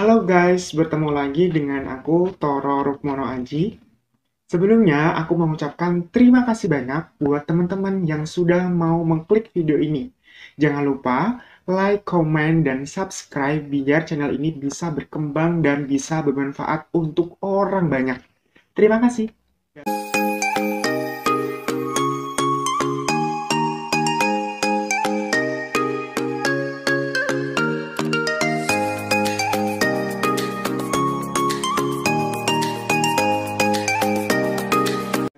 Halo guys, bertemu lagi dengan aku Toro Rukmono Aji. Sebelumnya aku mengucapkan terima kasih banyak buat teman-teman yang sudah mau mengklik video ini. Jangan lupa like, comment, dan subscribe biar channel ini bisa berkembang dan bisa bermanfaat untuk orang banyak. Terima kasih.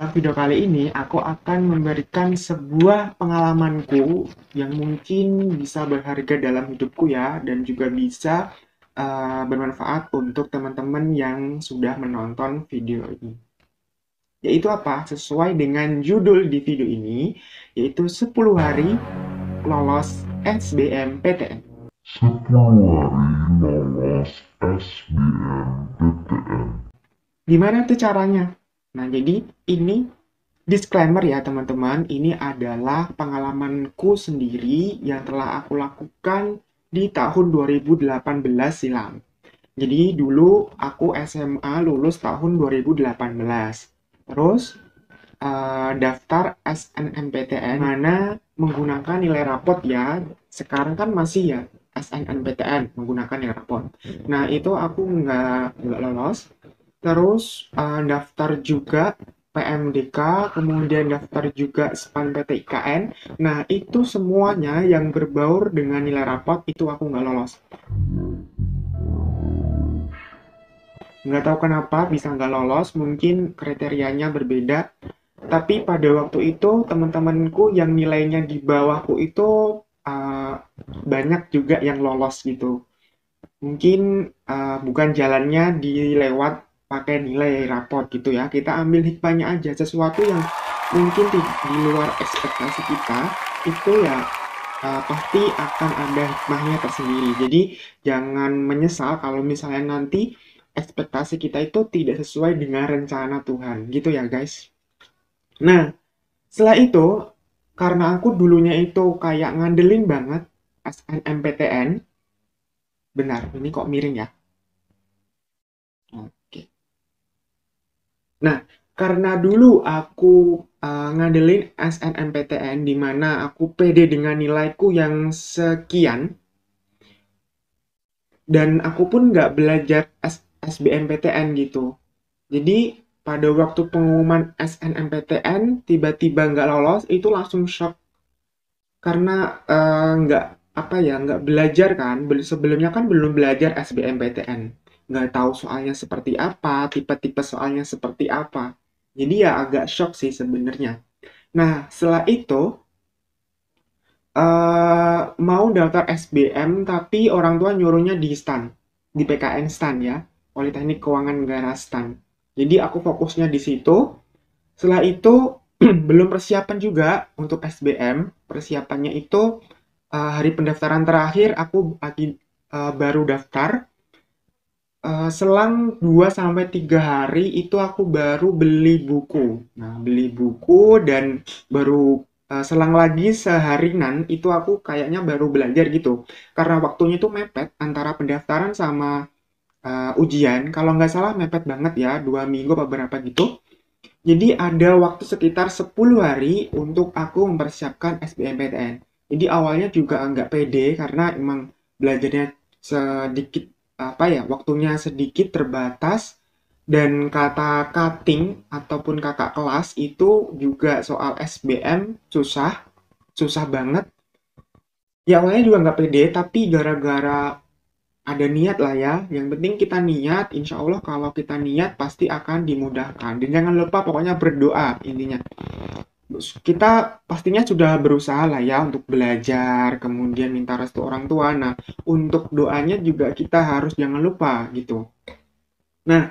Dalam video kali ini, aku akan memberikan sebuah pengalamanku yang mungkin bisa berharga dalam hidupku ya, dan juga bisa bermanfaat untuk teman-teman yang sudah menonton video ini. Yaitu apa? Sesuai dengan judul di video ini, yaitu 10 hari lolos SBMPTN. 10 hari lolos SBMPTN. Gimana tuh caranya? Nah, jadi ini disclaimer ya teman-teman, ini adalah pengalamanku sendiri yang telah aku lakukan di tahun 2018 silam. Jadi dulu aku SMA lulus tahun 2018. Terus daftar SNMPTN mana menggunakan nilai rapot ya. Sekarang kan masih ya SNMPTN menggunakan nilai rapot. Nah itu aku nggak lolos. Terus daftar juga PMDK, kemudian daftar juga SPAN PTIKN. Nah, itu semuanya yang berbaur dengan nilai rapot itu aku nggak lolos. Nggak tahu kenapa bisa nggak lolos, mungkin kriterianya berbeda. Tapi pada waktu itu teman-temanku yang nilainya di bawahku itu uh, banyak juga yang lolos gitu. Mungkin bukan jalannya dilewat pakai nilai raport gitu ya. Kita ambil hikmahnya aja. Sesuatu yang mungkin di luar ekspektasi kita itu ya pasti akan ada hikmahnya tersendiri. Jadi jangan menyesal kalau misalnya nanti ekspektasi kita itu tidak sesuai dengan rencana Tuhan. Gitu ya guys. Nah, setelah itu karena aku dulunya itu kayak ngandelin banget SNMPTN. Benar, ini kok miring ya? Oke. Nah, karena dulu aku ngandelin SNMPTN di mana aku pede dengan nilaiku yang sekian dan aku pun nggak belajar SBMPTN gitu. Jadi pada waktu pengumuman SNMPTN tiba-tiba nggak lolos itu langsung shock karena nggak apa ya nggak belajar kan sebelumnya kan belum belajar SBMPTN nggak tahu soalnya seperti apa tipe-tipe soalnya seperti apa jadi ya agak shock sih sebenarnya. Nah setelah itu mau daftar SBM tapi orang tua nyuruhnya di STAN di PKN STAN ya, Politeknik Keuangan Negara STAN. Jadi aku fokusnya di situ. Setelah itu belum persiapan juga untuk SBM. Persiapannya itu hari pendaftaran terakhir aku lagi baru daftar. Selang 2 sampai 3 hari itu aku baru beli buku. Nah, beli buku dan baru selang lagi seharian itu aku kayaknya baru belajar gitu. Karena waktunya itu mepet antara pendaftaran sama ujian. Kalau nggak salah mepet banget ya, 2 minggu apa berapa gitu. Jadi ada waktu sekitar 10 hari untuk aku mempersiapkan SBMPTN. Jadi awalnya juga nggak pede karena emang belajarnya sedikit apa ya, waktunya sedikit terbatas dan kata cutting ataupun kakak kelas itu juga soal SBM susah, susah banget. Ya awalnya juga nggak pede tapi gara-gara ada niat lah ya. Yang penting kita niat, insya Allah kalau kita niat pasti akan dimudahkan. Dan jangan lupa pokoknya berdoa intinya. Kita pastinya sudah berusaha lah ya untuk belajar, kemudian minta restu orang tua. Nah, untuk doanya juga kita harus jangan lupa gitu. Nah,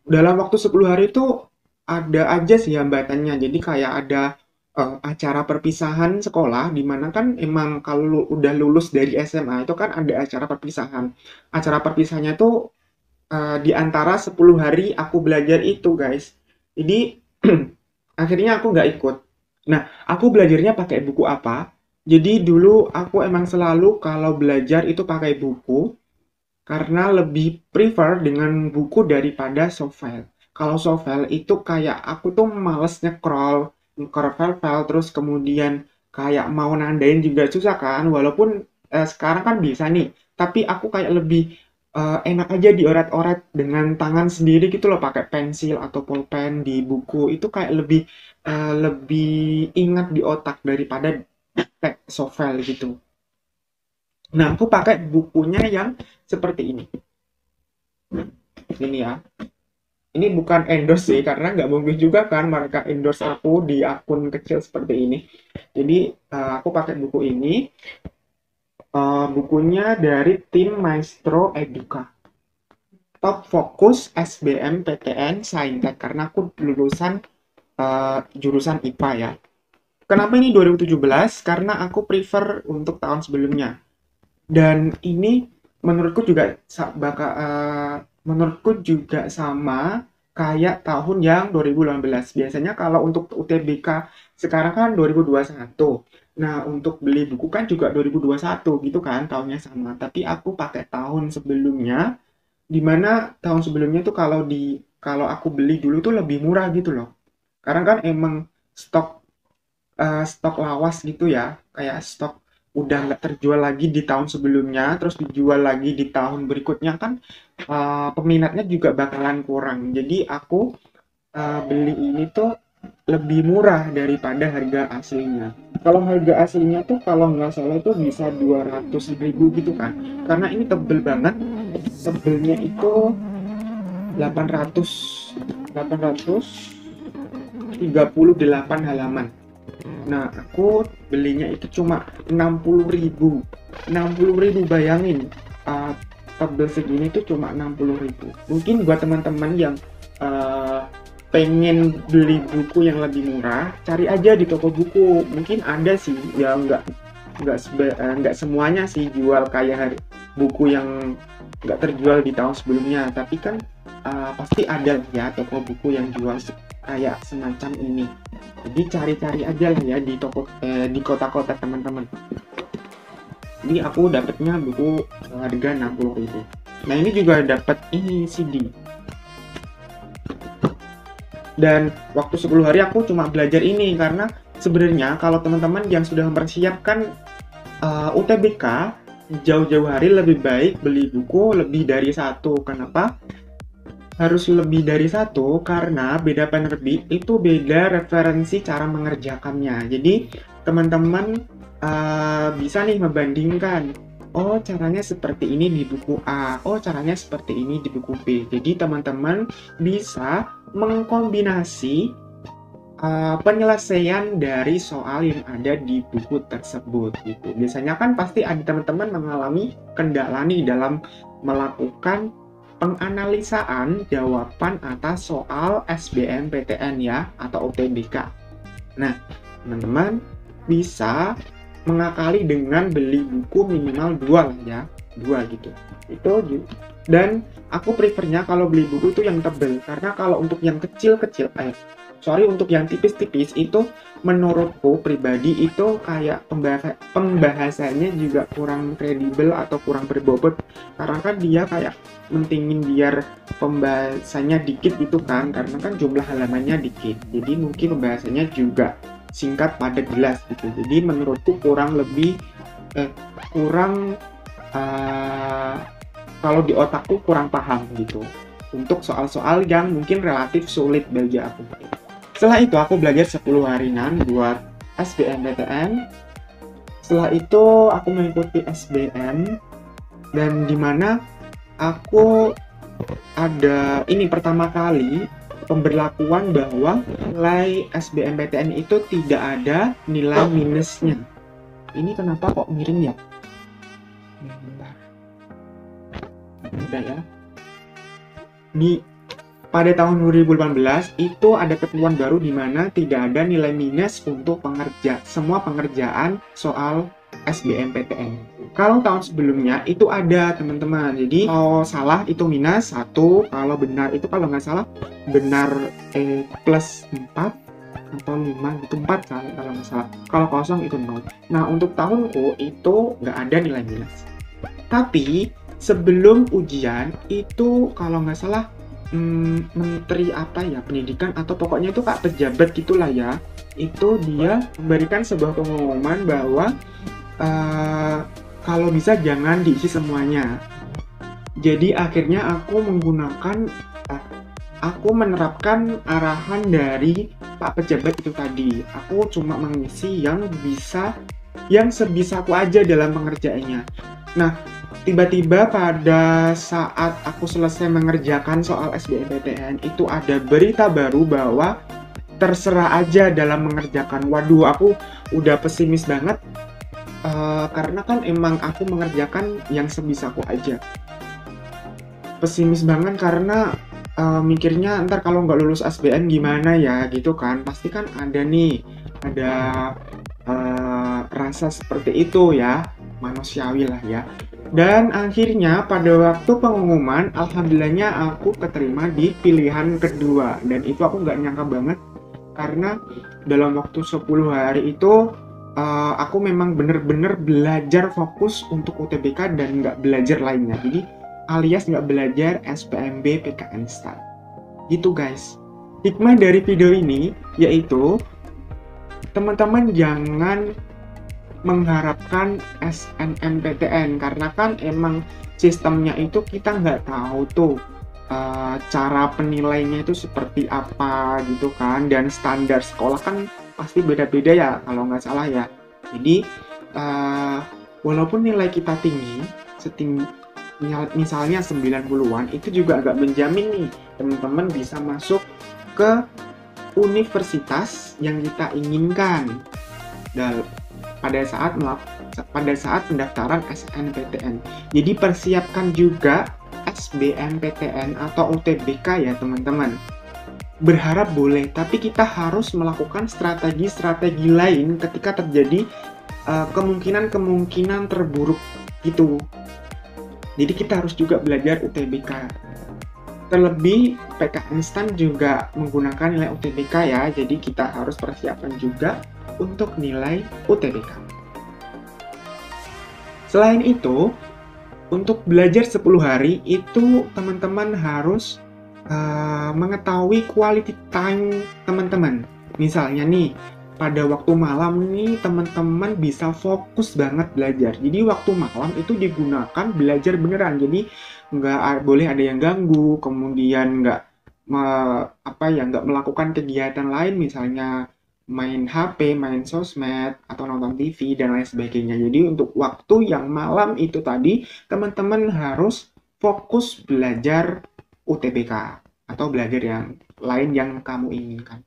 dalam waktu 10 hari itu ada aja sih hambatannya. Jadi kayak ada acara perpisahan sekolah, di mana kan emang kalau udah lulus dari SMA itu kan ada acara perpisahan. Acara perpisahannya tuh di antara 10 hari aku belajar itu, guys. Jadi akhirnya aku nggak ikut. Nah, aku belajarnya pakai buku apa? Jadi dulu aku emang selalu kalau belajar itu pakai buku. karena lebih prefer dengan buku daripada soft file. Kalau soft file itu kayak aku tuh males nge-scroll file terus kemudian kayak mau nandain juga susah kan, walaupun sekarang kan bisa nih, tapi aku kayak lebih enak aja dioret-oret dengan tangan sendiri gitu loh, pakai pensil atau pulpen di buku itu kayak lebih ingat di otak daripada pakai soft file gitu. Nah, aku pakai bukunya yang seperti ini. Ini ya. Ini bukan endorse sih, karena nggak mungkin juga kan mereka endorse aku di akun kecil seperti ini. Jadi, aku pakai buku ini. Bukunya dari tim Maestro Educa. Top Fokus SBM PTN Saintek, karena aku lulusan jurusan IPA ya. Kenapa ini 2017? Karena aku prefer untuk tahun sebelumnya. Dan ini menurutku juga menurutku juga sama kayak tahun yang 2018. Biasanya kalau untuk UTBK sekarang kan 2021. Nah, untuk beli buku kan juga 2021 gitu kan, tahunnya sama. Tapi aku pakai tahun sebelumnya, di mana tahun sebelumnya tuh kalau aku beli dulu tuh lebih murah gitu loh. Karena kan emang stok stok lawas gitu ya, kayak stok udah nggak terjual lagi di tahun sebelumnya, terus dijual lagi di tahun berikutnya kan peminatnya juga bakalan kurang. Jadi aku beli ini tuh lebih murah daripada harga aslinya. Kalau harga aslinya tuh kalau nggak salah itu bisa 200.000 gitu kan. Karena ini tebel banget, tebelnya itu 800 838 halaman. Nah, aku belinya itu cuma 60.000. 60.000 bayangin. Uh, Tebel segini tuh cuma 60.000. Mungkin buat teman-teman yang uh, pengen beli buku yang lebih murah, cari aja di toko buku. Mungkin ada sih, ya nggak semuanya sih jual kayak buku yang nggak terjual di tahun sebelumnya. Tapi kan pasti ada ya toko buku yang jual kayak semacam ini. Jadi cari-cari aja lah ya di kota-kota teman-teman. Ini aku dapatnya buku harga 60.000. Nah, ini juga dapat ini CD. Dan waktu 10 hari aku cuma belajar ini karena sebenarnya kalau teman-teman yang sudah mempersiapkan UTBK jauh-jauh hari lebih baik beli buku lebih dari satu. Kenapa? Harus lebih dari satu karena beda penerbit itu beda referensi cara mengerjakannya. Jadi teman-teman bisa nih membandingkan, oh caranya seperti ini di buku A, oh caranya seperti ini di buku B. Jadi teman-teman bisa mengkombinasi penyelesaian dari soal yang ada di buku tersebut gitu. Biasanya kan pasti ada teman-teman mengalami kendala nih dalam melakukan penganalisaan jawaban atas soal SBMPTN ya atau UTBK. Nah, teman-teman bisa mengakali dengan beli buku minimal 2 lah ya, 2 gitu. Itu dan aku prefernya kalau beli buku itu yang tebel karena kalau untuk yang kecil-kecil untuk yang tipis-tipis itu menurutku pribadi itu kayak pembahasannya juga kurang kredibel atau kurang berbobot karena kan dia kayak mentingin biar pembahasannya dikit gitu kan karena kan jumlah halamannya dikit, jadi mungkin pembahasannya juga singkat padat jelas gitu. Jadi menurutku kalau di otakku kurang paham gitu untuk soal-soal yang mungkin relatif sulit bagi aku. Setelah itu aku belajar 10 harian buat SBMPTN. Setelah itu aku mengikuti SBM dan dimana aku ada ini pertama kali pemberlakuan bahwa nilai SBMPTN itu tidak ada nilai minusnya. Ini kenapa kok miring ya? Bentar. Udah ya. Pada tahun 2018 itu ada ketentuan baru di mana tidak ada nilai minus untuk semua pengerjaan soal SBMPTN. Kalau tahun sebelumnya itu ada teman-teman. Jadi kalau salah itu minus 1, kalau benar itu kalau nggak salah benar plus 4 atau 5 itu 4 kali kalau nggak salah. Kalau kosong itu 0. Nah untuk tahunku itu nggak ada nilai minus. Tapi sebelum ujian itu kalau nggak salah menteri apa ya pendidikan atau pokoknya itu kak pejabat gitulah ya, itu dia memberikan sebuah pengumuman bahwa eh, kalau bisa jangan diisi semuanya. Jadi akhirnya eh, aku menerapkan arahan dari Pak Pejabat itu tadi. Aku cuma mengisi yang sebisaku aja dalam pengerjaannya. Nah, tiba-tiba pada saat aku selesai mengerjakan soal SBMPTN itu ada berita baru bahwa terserah aja dalam mengerjakan. Waduh, aku udah pesimis banget karena kan emang aku mengerjakan yang sebisaku aja. Pesimis banget karena mikirnya ntar kalau nggak lulus SBM gimana ya gitu kan. Pasti kan ada rasa seperti itu ya, manusiawi lah ya. Dan akhirnya pada waktu pengumuman, alhamdulillahnya aku keterima di pilihan kedua. Dan itu aku nggak nyangka banget karena dalam waktu 10 hari itu aku memang bener-bener belajar fokus untuk UTBK dan nggak belajar lainnya. Jadi alias nggak belajar SPMB PKN STAN. Gitu guys. Hikmah dari video ini yaitu teman-teman jangan mengharapkan SNMPTN karena kan emang sistemnya itu kita nggak tahu tuh cara penilainya itu seperti apa gitu kan, dan standar sekolah kan pasti beda-beda ya kalau nggak salah ya. Jadi walaupun nilai kita tinggi misalnya 90-an, itu juga agak menjamin nih teman-teman bisa masuk ke universitas yang kita inginkan pada saat pendaftaran SNMPTN. Jadi persiapkan juga SBMPTN atau UTBK ya teman-teman. Berharap boleh, tapi kita harus melakukan strategi-strategi lain ketika terjadi kemungkinan-kemungkinan terburuk itu. Jadi kita harus juga belajar UTBK. Terlebih PKN STAN juga menggunakan nilai UTBK ya, jadi kita harus persiapan juga untuk nilai UTBK. Selain itu, untuk belajar 10 hari itu teman-teman harus mengetahui quality time teman-teman. Misalnya nih, pada waktu malam nih teman-teman bisa fokus banget belajar. Jadi waktu malam itu digunakan belajar beneran. Jadi nggak boleh ada yang ganggu, kemudian nggak melakukan kegiatan lain, misalnya main HP, main sosmed, atau nonton TV dan lain sebagainya. Jadi untuk waktu yang malam itu tadi teman-teman harus fokus belajar UTBK atau belajar yang lain yang kamu inginkan.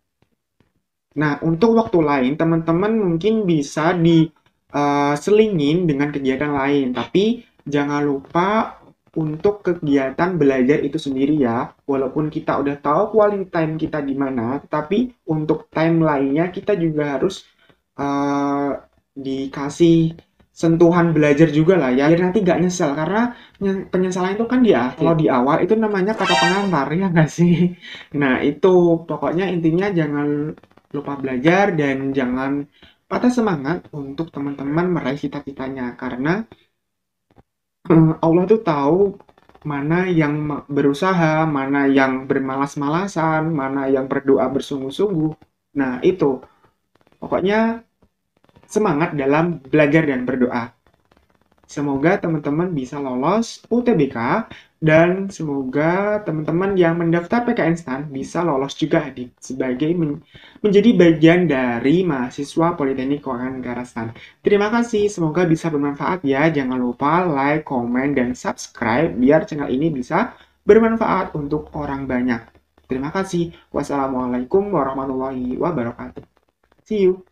Nah, untuk waktu lain teman-teman mungkin bisa diselingin dengan kegiatan lain, tapi jangan lupa untuk kegiatan belajar itu sendiri ya. Walaupun kita udah tahu quality time kita di mana, tapi untuk time lainnya kita juga harus dikasih sentuhan belajar juga lah ya, biar nanti nggak nyesel karena penyesalan itu kan di akhir. Kalau di awal itu namanya kata pengantar ya nggak sih? Nah itu pokoknya intinya jangan lupa belajar dan jangan patah semangat untuk teman-teman meraih cita-citanya karena Allah tuh tahu mana yang berusaha, mana yang bermalas-malasan, mana yang berdoa bersungguh-sungguh. Nah itu pokoknya semangat dalam belajar dan berdoa. Semoga teman-teman bisa lolos UTBK dan semoga teman-teman yang mendaftar PKN STAN bisa lolos juga sebagai menjadi bagian dari mahasiswa Politeknik Keuangan Negara STAN. Terima kasih, semoga bisa bermanfaat ya. Jangan lupa like, komen, dan subscribe biar channel ini bisa bermanfaat untuk orang banyak. Terima kasih. Wassalamualaikum warahmatullahi wabarakatuh. See you.